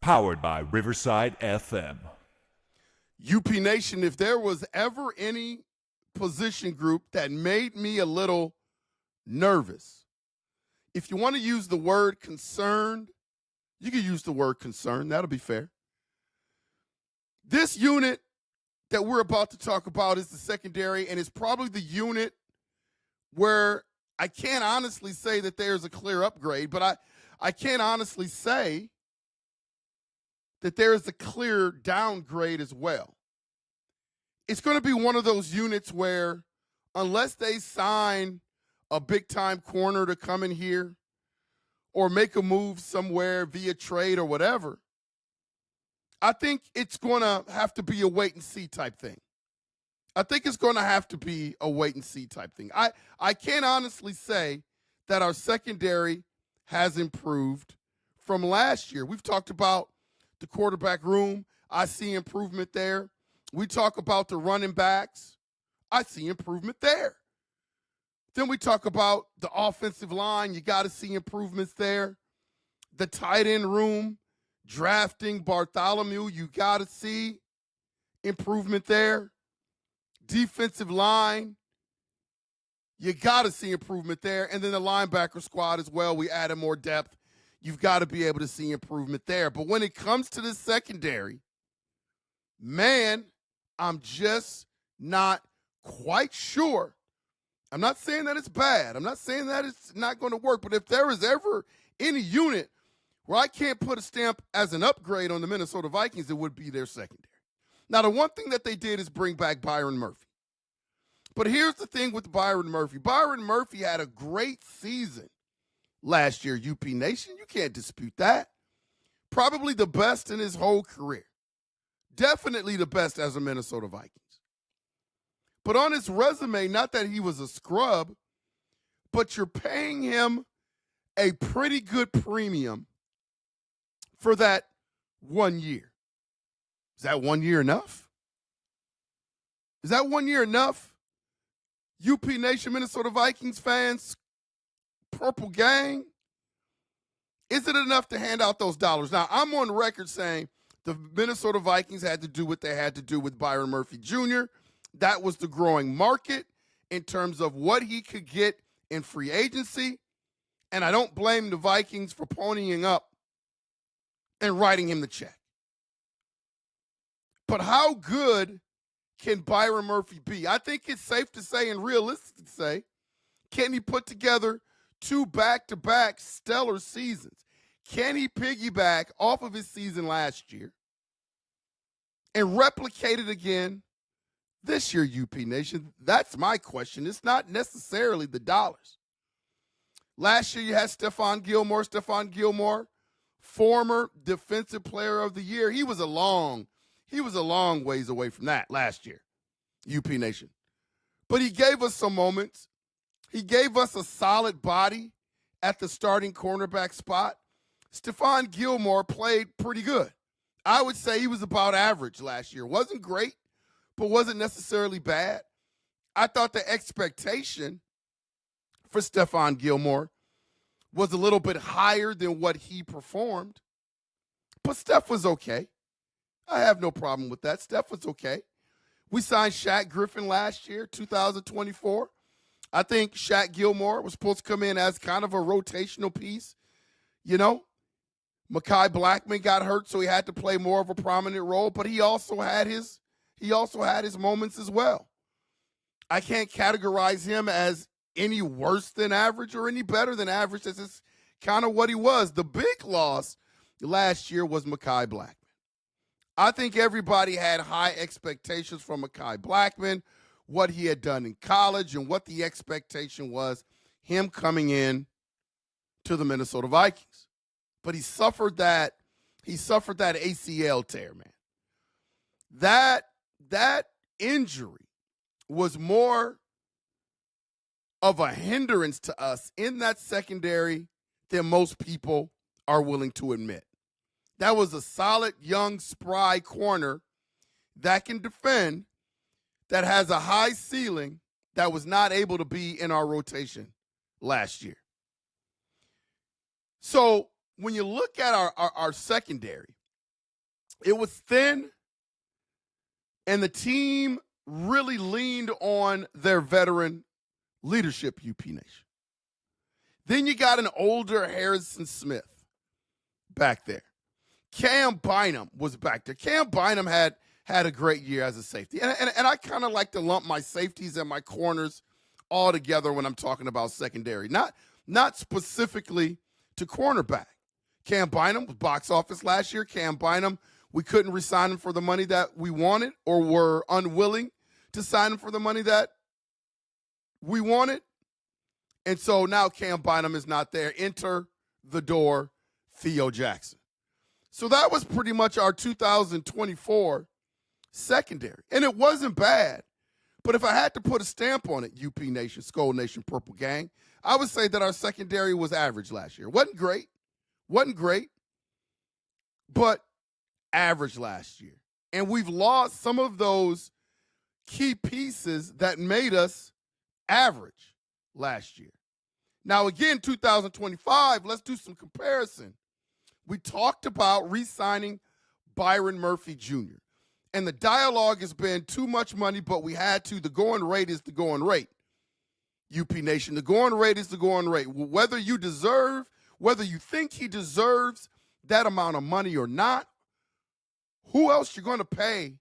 Powered by Riverside FM. UP Nation, if there was ever any position group that made me a little nervous, if you want to use the word concerned, you can use the word concerned. That'll be fair. This unit that we're about to talk about is the secondary, and it's probably the unit where I can't honestly say that there's a clear upgrade, but I can't honestly say that there is a clear downgrade as well. It's going to be one of those units where unless they sign a big-time corner to come in here or make a move somewhere via trade or whatever, I think it's going to have to be a wait-and-see type thing. I think it's going to have to be a wait-and-see type thing. I can't honestly say that our secondary has improved from last year. We've talked about the quarterback room. I see improvement there. We talk about the running backs. I see improvement there. Then we talk about the offensive line. You got to see improvements there. The tight end room, drafting Bartholomew, you got to see improvement there. Defensive line, you got to see improvement there. And then the linebacker squad as well. We added more depth. You've got to be able to see improvement there. But when it comes to the secondary, man, I'm just not quite sure. I'm not saying that it's bad. I'm not saying that it's not going to work. But if there is ever any unit where I can't put a stamp as an upgrade on the Minnesota Vikings, it would be their secondary. Now, the one thing that they did is bring back Byron Murphy. But here's the thing with Byron Murphy. Byron Murphy had a great season last year, UP Nation. You can't dispute that. Probably the best in his whole career. Definitely the best as a Minnesota Vikings. But on his resume, not that he was a scrub, but you're paying him a pretty good premium for that 1 year. Is that 1 year enough? Is that 1 year enough? UP Nation, Minnesota Vikings fans, Purple Gang, is it enough to hand out those dollars? Now, I'm on record saying the Minnesota Vikings had to do what they had to do with Byron Murphy Jr. That was the growing market in terms of what he could get in free agency. And I don't blame the Vikings for ponying up and writing him the check. But how good can Byron Murphy be? I think it's safe to say and realistic to say, can he put together 2 back-to-back stellar seasons? Can he piggyback off of his season last year and replicate it again this year, UP Nation? That's my question. It's not necessarily the dollars. Last year you had Stephon Gilmore, former Defensive Player of the Year. He was a long ways away from that last year, UP Nation. But he gave us some moments. He gave us a solid body at the starting cornerback spot. Stephon Gilmore played pretty good. I would say he was about average last year. Wasn't great, but wasn't necessarily bad. I thought the expectation for Stephon Gilmore was a little bit higher than what he performed. But Steph was okay. I have no problem with that. Steph was okay. We signed Shaq Griffin last year, 2024. I think Shaq Gilmore was supposed to come in as kind of a rotational piece. You know, Mekhi Blackmon got hurt, so he had to play more of a prominent role, but he also had his moments as well. I can't categorize him as any worse than average or any better than average. This is kind of what he was. The big loss last year was Mekhi Blackmon. I think everybody had high expectations from Mekhi Blackmon, what he had done in college and what the expectation was, him coming in to the Minnesota Vikings. But he suffered that ACL tear, man. That injury was more of a hindrance to us in that secondary than most people are willing to admit. That was a solid, young, spry corner that can defend, that has a high ceiling, that was not able to be in our rotation last year. So when you look at our secondary, It was thin, and the team really leaned on their veteran leadership, UP Nation. Then you got an older Harrison Smith back there. Cam Bynum was back there. Cam Bynum had a great year as a safety. And I kind of like to lump my safeties and my corners all together when I'm talking about secondary. Not specifically to cornerback. Cam Bynum was box office last year. Cam Bynum, we couldn't re-sign him for the money that we wanted, or were unwilling to sign him for the money that we wanted. And so now Cam Bynum is not there. Enter the door, Theo Jackson. So that was pretty much our 2024 secondary. And it wasn't bad. But if I had to put a stamp on it, UP Nation, Skull Nation, Purple Gang, I would say that our secondary was average last year. Wasn't great, but average last year. And we've lost some of those key pieces that made us average last year. Now, again, 2025, let's do some comparison. We talked about re-signing Byron Murphy Jr. And the dialogue has been too much money, but we had to. The going rate is the going rate. UP Nation, the going rate is the going rate. Whether you think he deserves that amount of money or not, who else you're going to pay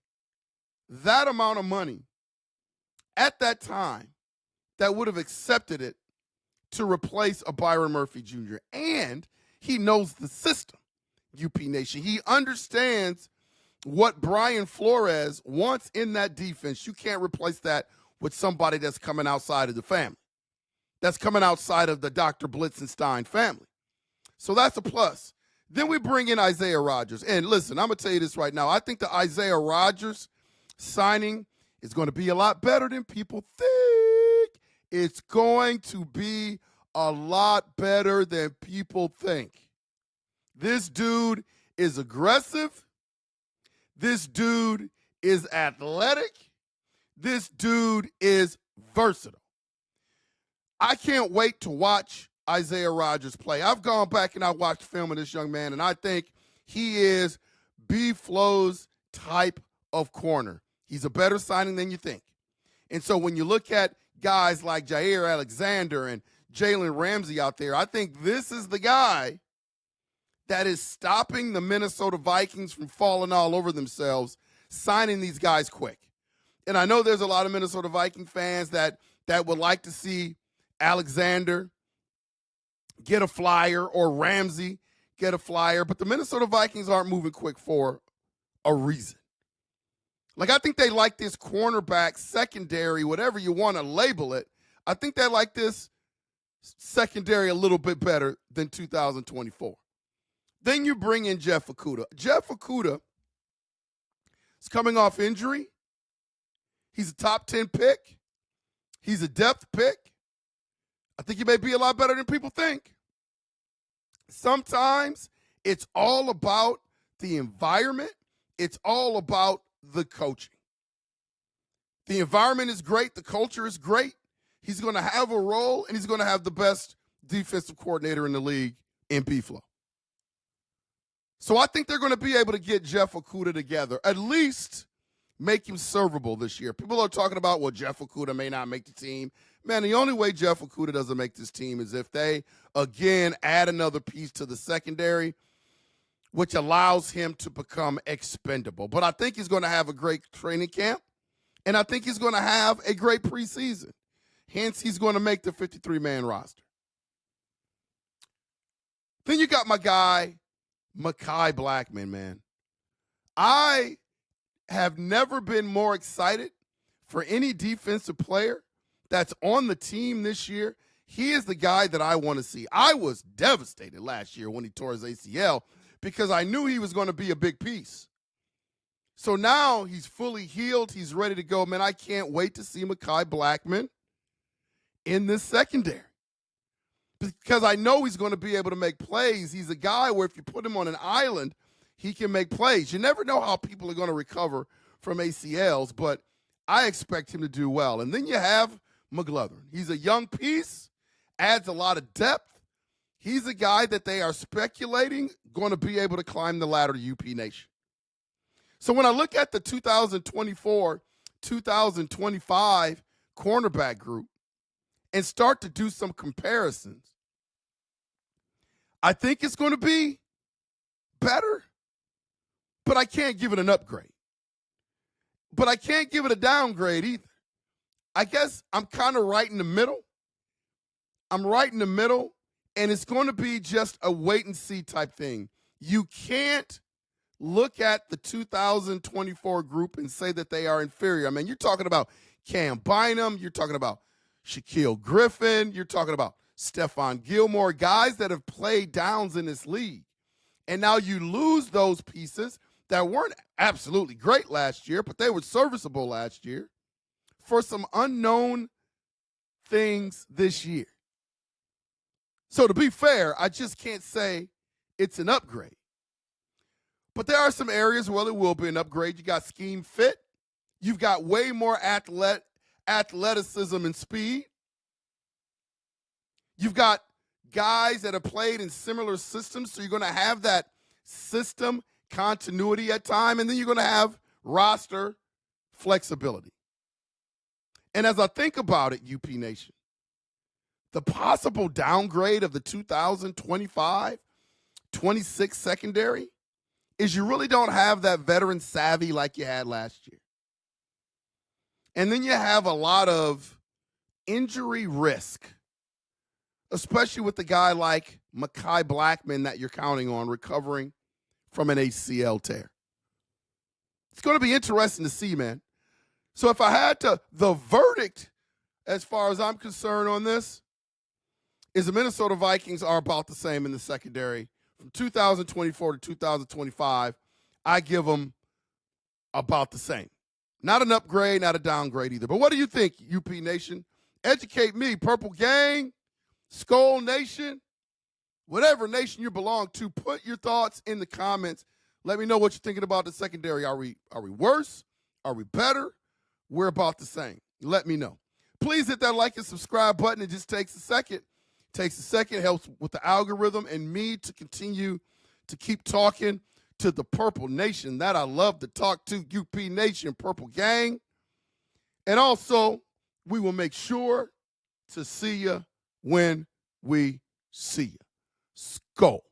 that amount of money at that time that would have accepted it to replace a Byron Murphy Jr.? And he knows the system, UP Nation. He understands what Brian Flores wants in that defense. You can't replace that with somebody that's coming outside of the family, that's coming outside of the Dr. Blitzenstein family. So that's a plus. Then we bring in Isaiah Rodgers. And listen, I'm going to tell you this right now. I think the Isaiah Rodgers signing is going to be a lot better than people think. It's going to be a lot better than people think. This dude is aggressive. This dude is athletic. This dude is versatile. I can't wait to watch Isaiah Rodgers play. I've gone back and I watched film of this young man, and I think he is B-Flow's type of corner. He's a better signing than you think. And so when you look at guys like Jair Alexander and Jalen Ramsey out there, I think this is the guy that is stopping the Minnesota Vikings from falling all over themselves, signing these guys quick. And I know there's a lot of Minnesota Viking fans that would like to see Alexander get a flyer or Ramsey get a flyer, but the Minnesota Vikings aren't moving quick for a reason. Like, I think they like this cornerback, secondary, whatever you want to label it. I think they like this secondary a little bit better than 2024. Then you bring in Jeff Okudah. Jeff Okudah is coming off injury. He's a top 10 pick. He's a depth pick. I think he may be a lot better than people think. Sometimes it's all about the environment. It's all about the coaching. The environment is great. The culture is great. He's going to have a role, and he's going to have the best defensive coordinator in the league in B-Flow. So I think they're going to be able to get Jeff Okudah together, at least make him servable this year. People are talking about, well, Jeff Okudah may not make the team. Man, the only way Jeff Okudah doesn't make this team is if they, again, add another piece to the secondary, which allows him to become expendable. But I think he's going to have a great training camp, and I think he's going to have a great preseason. Hence, he's going to make the 53-man roster. Then you got my guy, Mekhi Blackmon, man. I have never been more excited for any defensive player that's on the team this year. He is the guy that I want to see. I was devastated last year when he tore his ACL because I knew he was going to be a big piece. So now he's fully healed. He's ready to go. Man, I can't wait to see Mekhi Blackmon in this secondary because I know he's going to be able to make plays. He's a guy where if you put him on an island, he can make plays. You never know how people are going to recover from ACLs, but I expect him to do well. And then you have McGlothern. He's a young piece, adds a lot of depth. He's a guy that they are speculating going to be able to climb the ladder to UP Nation. So when I look at the 2024-2025 cornerback group and start to do some comparisons, I think it's going to be better, but I can't give it an upgrade. But I can't give it a downgrade either. I guess I'm kind of right in the middle. I'm right in the middle, and it's going to be just a wait-and-see type thing. You can't look at the 2024 group and say that they are inferior. I mean, you're talking about Cam Bynum. You're talking about Shaquill Griffin. You're talking about Stephon Gilmore, guys that have played downs in this league. And now you lose those pieces that weren't absolutely great last year, but they were serviceable last year for some unknown things this year. So to be fair, I just can't say it's an upgrade. But there are some areas where it will be an upgrade. You got scheme fit. You've got way more athleticism and speed. You've got guys that have played in similar systems, so you're going to have that system continuity at time, and then you're going to have roster flexibility. And as I think about it, UP Nation, the possible downgrade of the 2025-26 secondary is you really don't have that veteran savvy like you had last year. And then you have a lot of injury risk, especially with a guy like Mekhi Blackmon that you're counting on recovering from an ACL tear. It's going to be interesting to see, man. So if I had to, the verdict, as far as I'm concerned on this, is the Minnesota Vikings are about the same in the secondary. From 2024 to 2025, I give them about the same. Not an upgrade, not a downgrade either. But what do you think, UP Nation? Educate me, Purple Gang, Skull Nation, whatever nation you belong to. Put your thoughts in the comments. Let me know what you're thinking about the secondary. Are we worse? Are we better? We're about the same. Let me know. Please hit that like and subscribe button. It just takes a second. Helps with the algorithm and me to continue to keep talking to the Purple Nation that I love to talk to, UP Nation, Purple Gang. And also, we will make sure to see you when we see you. Skull.